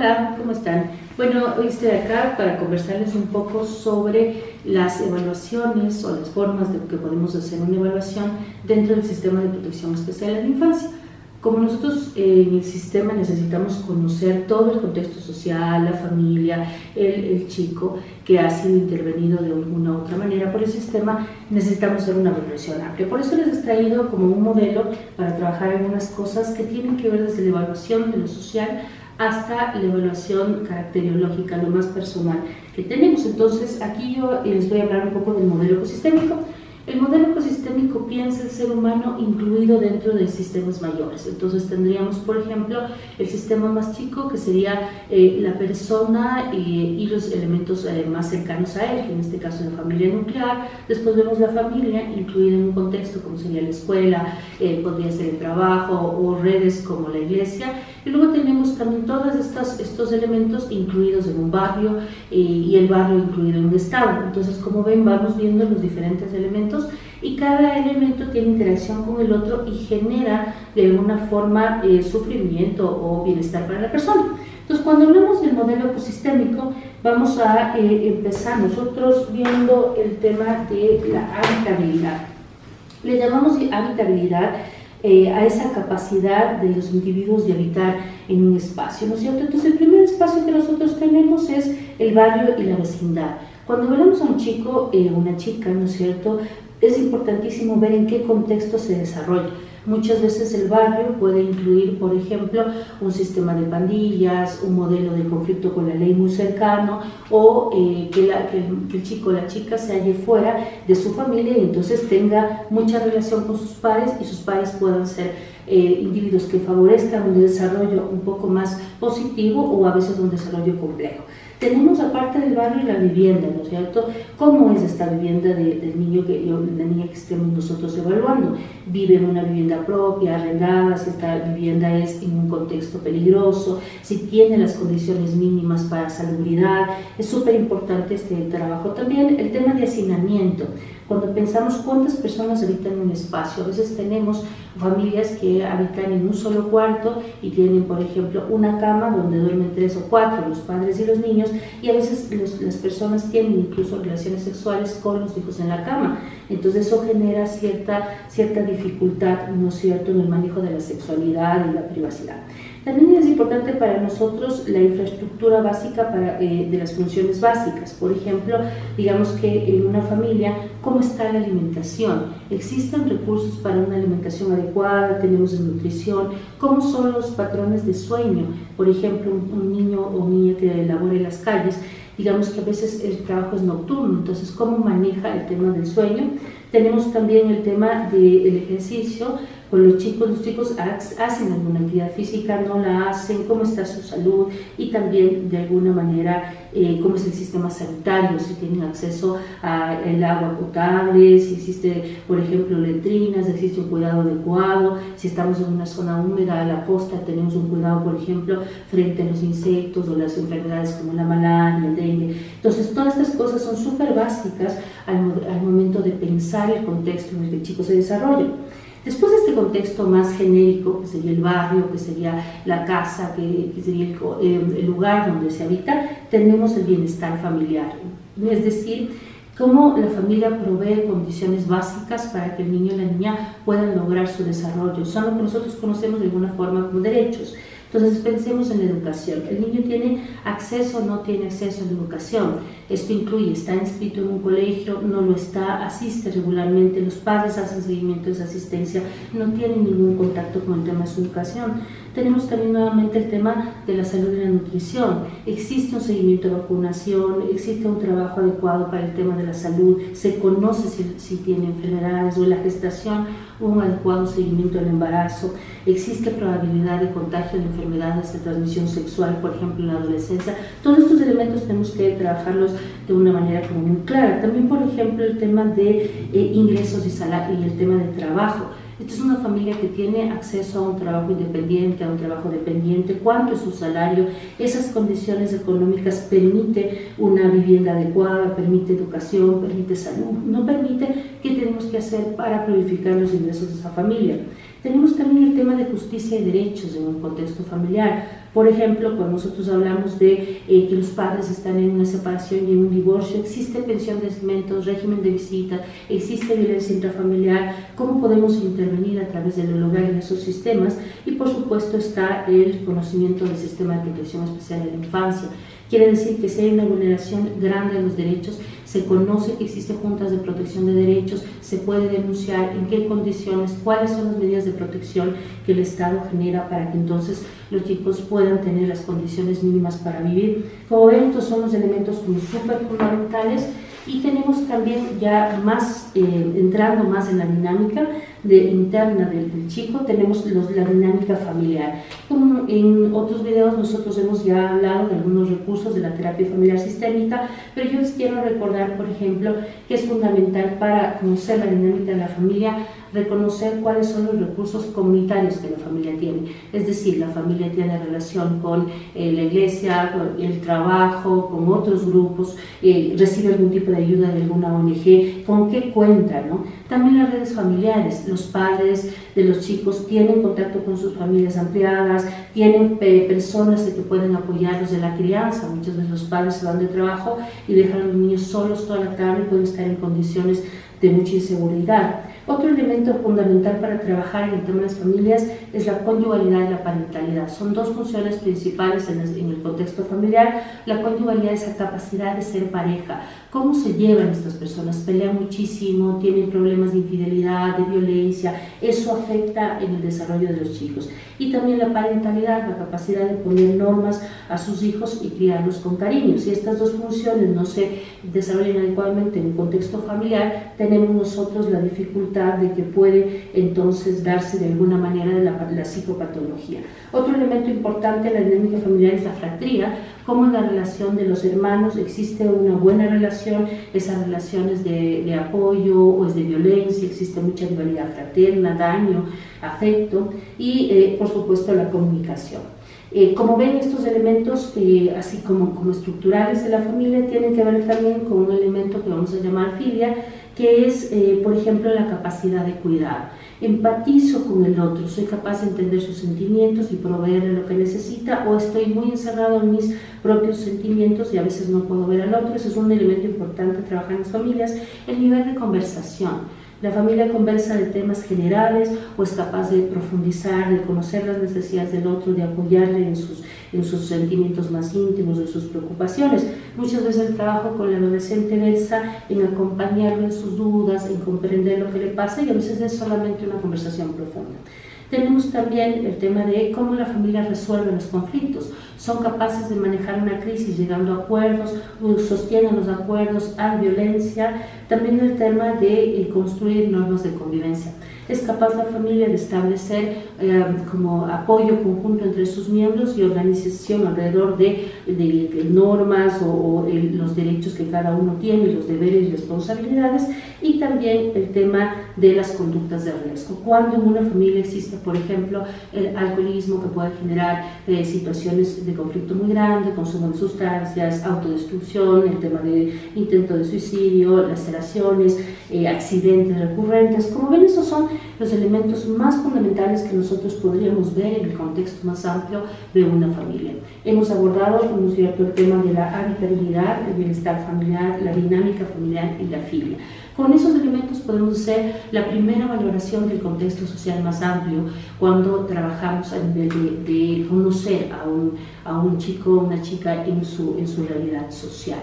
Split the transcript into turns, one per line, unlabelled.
Hola, ¿cómo están? Bueno, hoy estoy acá para conversarles un poco sobre las evaluaciones o las formas de que podemos hacer una evaluación dentro del sistema de protección especial en la infancia. Como nosotros en el sistema necesitamos conocer todo el contexto social, la familia, el chico que ha sido intervenido de alguna u otra manera por el sistema, necesitamos hacer una evaluación amplia. Por eso les he traído como un modelo para trabajar algunas cosas que tienen que ver desde la evaluación de lo social hasta la evaluación caracteriológica, lo más personal que tenemos. Entonces, aquí yo les voy a hablar un poco del modelo ecosistémico. El modelo ecosistémico piensa el ser humano incluido dentro de sistemas mayores. Entonces tendríamos, por ejemplo, el sistema más chico, que sería la persona y los elementos más cercanos a él, que en este caso es la familia nuclear. Después vemos la familia incluida en un contexto como sería la escuela, podría ser el trabajo o redes como la iglesia. Y luego tenemos también todos estos elementos incluidos en un barrio y el barrio incluido en un estado. Entonces, como ven, vamos viendo los diferentes elementos y cada elemento tiene interacción con el otro y genera de alguna forma sufrimiento o bienestar para la persona. Entonces, cuando hablamos del modelo ecosistémico, vamos a empezar nosotros viendo el tema de la habitabilidad. Le llamamos habitabilidad a esa capacidad de los individuos de habitar en un espacio, ¿no es cierto? Entonces, el primer espacio que nosotros tenemos es el barrio y la vecindad. Cuando hablamos a un chico o una chica, ¿no es cierto?, es importantísimo ver en qué contexto se desarrolla. Muchas veces el barrio puede incluir, por ejemplo, un sistema de pandillas, un modelo de conflicto con la ley muy cercano, o que el chico o la chica se halle fuera de su familia y entonces tenga mucha relación con sus pares y sus pares puedan ser individuos que favorezcan un desarrollo un poco más positivo o a veces un desarrollo complejo. Tenemos aparte del barrio la vivienda, ¿no es cierto? ¿Cómo es esta vivienda del niño la niña que estemos nosotros evaluando? ¿Vive en una vivienda propia, arrendada? Si esta vivienda es en un contexto peligroso, si tiene las condiciones mínimas para salubridad. Es súper importante este trabajo. También el tema de hacinamiento. Cuando pensamos cuántas personas habitan en un espacio, a veces tenemos familias que habitan en un solo cuarto y tienen, por ejemplo, una cama donde duermen 3 o 4, los padres y los niños, y a veces las personas tienen incluso relaciones sexuales con los hijos en la cama. Entonces eso genera cierta dificultad, ¿no es cierto?, en el manejo de la sexualidad y la privacidad. También es importante para nosotros la infraestructura básica de las funciones básicas. Por ejemplo, digamos que en una familia, ¿cómo está la alimentación? ¿Existen recursos para una alimentación adecuada? ¿Tenemos desnutrición? ¿Cómo son los patrones de sueño? Por ejemplo, un niño o niña que labora en las calles, digamos que a veces el trabajo es nocturno, entonces ¿cómo maneja el tema del sueño? Tenemos también el tema del ejercicio. Con los chicos hacen alguna actividad física, no la hacen, cómo está su salud y también de alguna manera cómo es el sistema sanitario, si tienen acceso al agua potable, si existe, por ejemplo, letrinas, existe un cuidado adecuado, si estamos en una zona húmeda, a la costa, tenemos un cuidado, por ejemplo, frente a los insectos o las enfermedades como la malaria, el dengue. Entonces, todas estas cosas son súper básicas al momento de pensar el contexto en el que el chico se desarrolla. Después de este contexto más genérico, que sería el barrio, que sería la casa, que sería el lugar donde se habita, tenemos el bienestar familiar, es decir, cómo la familia provee condiciones básicas para que el niño y la niña puedan lograr su desarrollo. Son lo que nosotros conocemos de alguna forma como derechos. Entonces pensemos en la educación. ¿El niño tiene acceso o no tiene acceso a la educación? Esto incluye, ¿está inscrito en un colegio? ¿No lo está? ¿Asiste regularmente? ¿Los padres hacen seguimiento de esa asistencia? ¿No tienen ningún contacto con el tema de su educación? Tenemos también nuevamente el tema de la salud y la nutrición. ¿Existe un seguimiento de vacunación? ¿Existe un trabajo adecuado para el tema de la salud? ¿Se conoce si tiene enfermedades o en la gestación? ¿Un adecuado seguimiento del embarazo? ¿Existe probabilidad de contagio de enfermedades de transmisión sexual, por ejemplo, en la adolescencia? Todos estos elementos tenemos que trabajarlos de una manera como muy clara. También, por ejemplo, el tema de ingresos y salario y el tema del trabajo. Esta es una familia que tiene acceso a un trabajo independiente, a un trabajo dependiente. ¿Cuánto es su salario? Esas condiciones económicas permite una vivienda adecuada, permite educación, permite salud, no permite qué tenemos que hacer para planificar los ingresos de esa familia. Tenemos también el tema de justicia y derechos en un contexto familiar. Por ejemplo, cuando nosotros hablamos de que los padres están en una separación y en un divorcio, existe pensión de alimentos, régimen de visita, existe violencia intrafamiliar, cómo podemos intervenir a través del hogar en esos sistemas, y por supuesto está el conocimiento del sistema de protección especial de la infancia. Quiere decir que si hay una vulneración grande de los derechos, se conoce que existen juntas de protección de derechos, se puede denunciar en qué condiciones, cuáles son las medidas de protección que el Estado genera para que entonces los chicos puedan tener las condiciones mínimas para vivir. Como ven, estos son los elementos como súper fundamentales. Y tenemos también ya más, entrando más en la dinámica interna del chico, tenemos la dinámica familiar. Como en otros videos nosotros hemos ya hablado de algunos recursos de la terapia familiar sistémica, pero yo les quiero recordar, por ejemplo, que es fundamental para conocer la dinámica de la familia, reconocer cuáles son los recursos comunitarios que la familia tiene. Es decir, la familia tiene relación con la iglesia, con el trabajo, con otros grupos, recibe algún tipo de ayuda de alguna ONG, con qué cuenta, ¿no? También las redes familiares, los padres de los chicos tienen contacto con sus familias ampliadas, tienen personas que pueden apoyarlos en la crianza. Muchas veces los padres se van de trabajo y dejan a los niños solos toda la tarde y pueden estar en condiciones de mucha inseguridad. Otro elemento fundamental para trabajar en el tema de las familias es la conyugalidad y la parentalidad. Son dos funciones principales en el contexto familiar. La conyugalidad es esa capacidad de ser pareja. ¿Cómo se llevan estas personas? Pelean muchísimo, tienen problemas de infidelidad, de violencia. Eso afecta en el desarrollo de los chicos. Y también la parentalidad, la capacidad de poner normas a sus hijos y criarlos con cariño. Si estas dos funciones no se desarrollan adecuadamente en un contexto familiar, tenemos nosotros la dificultad de que puede entonces darse de alguna manera la psicopatología. Otro elemento importante en la dinámica familiar es la fratría, como en la relación de los hermanos existe una buena relación, esas relaciones de apoyo o es de violencia, existe mucha rivalidad fraterna, daño, afecto y por supuesto la comunicación. Como ven, estos elementos, así como estructurales de la familia, tienen que ver también con un elemento que vamos a llamar filia, que es, por ejemplo, la capacidad de cuidar. Empatizo con el otro, soy capaz de entender sus sentimientos y proveerle lo que necesita, o estoy muy encerrado en mis propios sentimientos y a veces no puedo ver al otro. Eso es un elemento importante trabajar en las familias. El nivel de conversación. La familia conversa de temas generales o es capaz de profundizar, de conocer las necesidades del otro, de apoyarle en sus sentimientos más íntimos, en sus preocupaciones. Muchas veces el trabajo con el adolescente versa en acompañarlo en sus dudas, en comprender lo que le pasa, y a veces es solamente una conversación profunda. Tenemos también el tema de cómo la familia resuelve los conflictos. Son capaces de manejar una crisis llegando a acuerdos, sostienen los acuerdos, hay violencia. También el tema de construir normas de convivencia. Es capaz la familia de establecer como apoyo conjunto entre sus miembros y organización alrededor de normas o los derechos que cada uno tiene, los deberes y responsabilidades, y también el tema de las conductas de riesgo. Cuando en una familia existe, por ejemplo, el alcoholismo que puede generar situaciones de conflicto muy grande, consumo de sustancias, autodestrucción, el tema de intento de suicidio, laceraciones, accidentes recurrentes. Como ven, esos son los elementos más fundamentales que nosotros podríamos ver en el contexto más amplio de una familia. Hemos abordado, ¿no es cierto?, el tema de la habitabilidad, el bienestar familiar, la dinámica familiar y la filia. Con esos elementos podemos hacer la primera valoración del contexto social más amplio cuando trabajamos a nivel de conocer a un chico o una chica en su realidad social.